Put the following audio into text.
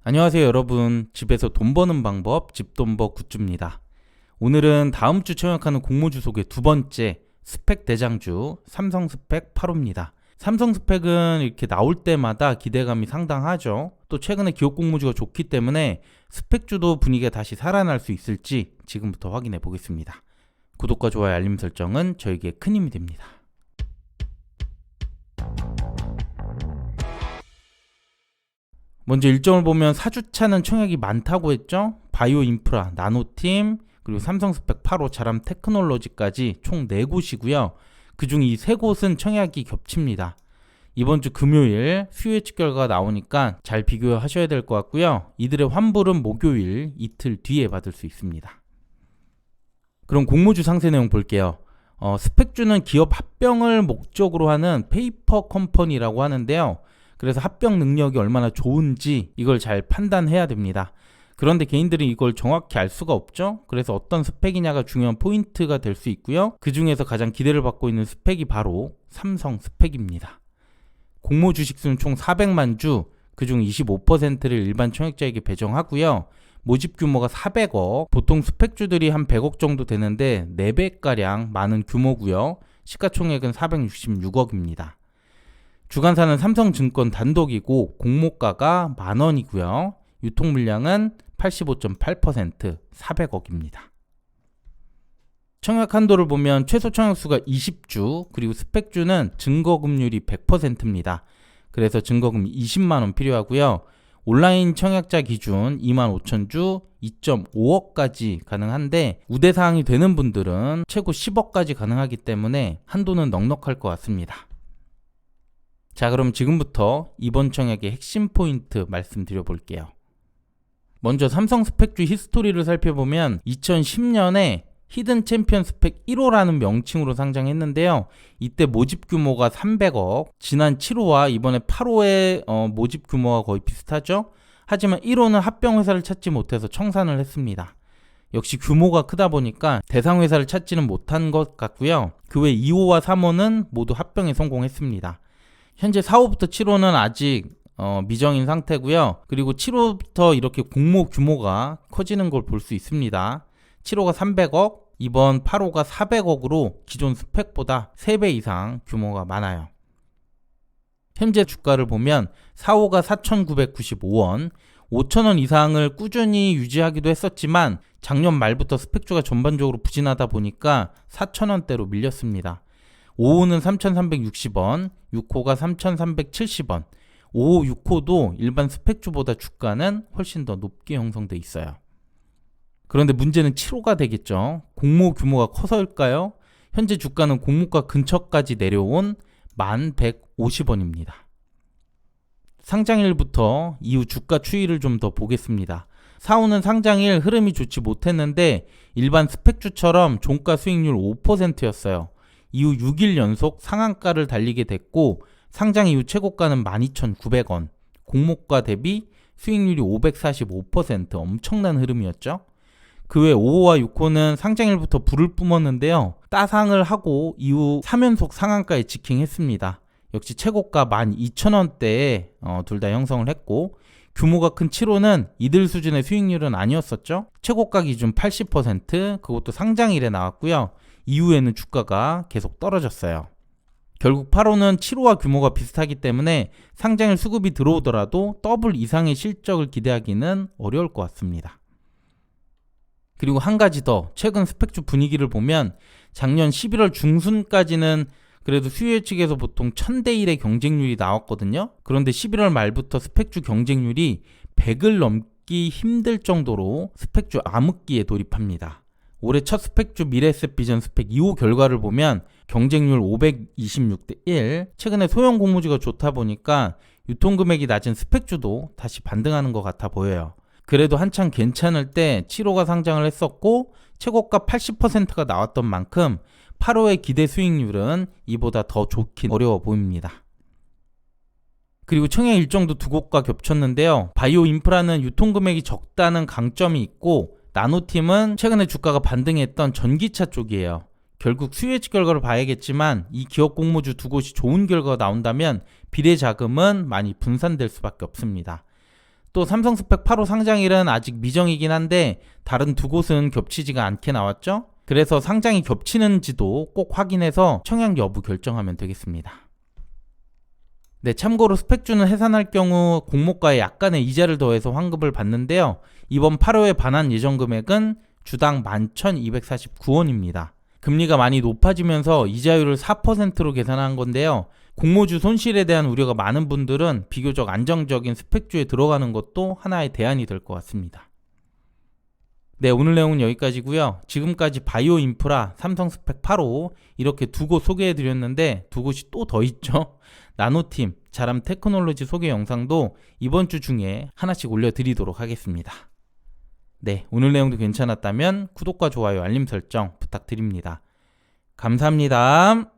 안녕하세요 여러분. 집에서 돈 버는 방법 집돈버 굿즈입니다. 오늘은 다음 주 청약하는 공모주 소개 두 번째 스펙 대장주 삼성 스펙 8호입니다. 삼성 스펙은 이렇게 나올 때마다 기대감이 상당하죠. 또 최근에 기업 공모주가 좋기 때문에 스펙주도 분위기가 다시 살아날 수 있을지 지금부터 확인해 보겠습니다. 구독과 좋아요 알림 설정은 저에게 큰 힘이 됩니다. 먼저 일정을 보면 4주차는 청약이 많다고 했죠. 바이오 인프라, 나노팀, 그리고 삼성 스펙 8호, 자람 테크놀로지까지 총 4곳이고요. 그중 이 3곳은 청약이 겹칩니다. 이번 주 금요일 수요 예측 결과가 나오니까 잘 비교하셔야 될 것 같고요. 이들의 환불은 목요일 이틀 뒤에 받을 수 있습니다. 그럼 공모주 상세 내용 볼게요. 스펙주는 기업 합병을 목적으로 하는 페이퍼 컴퍼니라고 하는데요. 그래서 합병 능력이 얼마나 좋은지 이걸 잘 판단해야 됩니다. 그런데 개인들은 이걸 정확히 알 수가 없죠. 그래서 어떤 스펙이냐가 중요한 포인트가 될 수 있고요. 그 중에서 가장 기대를 받고 있는 스펙이 바로 삼성 스펙입니다. 공모 주식수는 총 400만 주, 그중 25%를 일반 청약자에게 배정하고요. 모집 규모가 400억, 보통 스펙주들이 한 100억 정도 되는데 4배가량 많은 규모고요. 시가총액은 466억입니다. 주관사는 삼성증권 단독이고 공모가가 만원이고요. 유통물량은 85.8% 400억입니다. 청약 한도를 보면 최소 청약수가 20주, 그리고 스펙주는 증거금률이 100%입니다. 그래서 증거금 20만원 필요하고요. 온라인 청약자 기준 25,000주 2.5억까지 가능한데 우대사항이 되는 분들은 최고 10억까지 가능하기 때문에 한도는 넉넉할 것 같습니다. 자, 그럼 지금부터 이번 청약의 핵심 포인트 말씀드려 볼게요. 먼저 삼성 스펙주 히스토리를 살펴보면 2010년에 히든 챔피언 스펙 1호라는 명칭으로 상장했는데요. 이때 모집 규모가 300억, 지난 7호와 이번에 8호의 모집 규모가 거의 비슷하죠. 하지만 1호는 합병 회사를 찾지 못해서 청산을 했습니다. 역시 규모가 크다 보니까 대상 회사를 찾지는 못한 것 같고요. 그 외 2호와 3호는 모두 합병에 성공했습니다. 현재 4호부터 7호는 아직 미정인 상태고요. 그리고 7호부터 이렇게 공모 규모가 커지는 걸 볼 수 있습니다. 7호가 300억, 이번 8호가 400억으로 기존 스펙보다 3배 이상 규모가 많아요. 현재 주가를 보면 4호가 4,995원, 5,000원 이상을 꾸준히 유지하기도 했었지만 작년 말부터 스펙주가 전반적으로 부진하다 보니까 4,000원대로 밀렸습니다. 5호는 3,360원, 6호가 3,370원, 5호, 6호도 일반 스펙주보다 주가는 훨씬 더 높게 형성돼 있어요. 그런데 문제는 7호가 되겠죠. 공모 규모가 커서일까요? 현재 주가는 공모가 근처까지 내려온 1,150원입니다. 상장일부터 이후 주가 추이를 좀 더 보겠습니다. 4호는 상장일 흐름이 좋지 못했는데 일반 스펙주처럼 종가 수익률 5%였어요. 이후 6일 연속 상한가를 달리게 됐고 상장 이후 최고가는 12,900원, 공모가 대비 수익률이 545% 엄청난 흐름이었죠. 그 외 5호와 6호는 상장일부터 불을 뿜었는데요. 따상을 하고 이후 3연속 상한가에 직행했습니다. 역시 최고가 12,000원대에 둘 다 형성을 했고 규모가 큰 7호는 이들 수준의 수익률은 아니었었죠. 최고가 기준 80%, 그것도 상장일에 나왔고요. 이후에는 주가가 계속 떨어졌어요. 결국 8호는 7호와 규모가 비슷하기 때문에 상장일 수급이 들어오더라도 더블 이상의 실적을 기대하기는 어려울 것 같습니다. 그리고 한 가지 더, 최근 스펙주 분위기를 보면 작년 11월 중순까지는 그래도 수요 예측에서 보통 1000대 1의 경쟁률이 나왔거든요. 그런데 11월 말부터 스펙주 경쟁률이 100을 넘기 힘들 정도로 스펙주 암흑기에 돌입합니다. 올해 첫 스펙주 미래에셋 비전 스펙 2호 결과를 보면 경쟁률 526대 1, 최근에 소형 공모주가 좋다 보니까 유통금액이 낮은 스펙주도 다시 반등하는 것 같아 보여요. 그래도 한창 괜찮을 때 7호가 상장을 했었고 최고가 80%가 나왔던 만큼 8호의 기대 수익률은 이보다 더 좋긴 어려워 보입니다. 그리고 청약 일정도 두 곳과 겹쳤는데요. 바이오 인프라는 유통금액이 적다는 강점이 있고 나노팀은 최근에 주가가 반등했던 전기차 쪽이에요. 결국 수요 예측 결과를 봐야겠지만 이 기업 공모주 두 곳이 좋은 결과가 나온다면 비례 자금은 많이 분산될 수밖에 없습니다. 또 삼성 스펙 8호 상장일은 아직 미정이긴 한데 다른 두 곳은 겹치지가 않게 나왔죠? 그래서 상장이 겹치는지도 꼭 확인해서 청약 여부 결정하면 되겠습니다. 네, 참고로 스펙주는 해산할 경우 공모가에 약간의 이자를 더해서 환급을 받는데요. 이번 8호에 반환 예정 금액은 주당 11,249원입니다. 금리가 많이 높아지면서 이자율을 4%로 계산한 건데요. 공모주 손실에 대한 우려가 많은 분들은 비교적 안정적인 스펙주에 들어가는 것도 하나의 대안이 될 것 같습니다. 네, 오늘 내용은 여기까지고요. 지금까지 바이오 인프라, 삼성 스펙 8호 이렇게 두 곳 소개해드렸는데 두 곳이 또 더 있죠. 나노팀, 자람 테크놀로지 소개 영상도 이번 주 중에 하나씩 올려드리도록 하겠습니다. 네, 오늘 내용도 괜찮았다면 구독과 좋아요, 알림 설정 부탁드립니다. 감사합니다.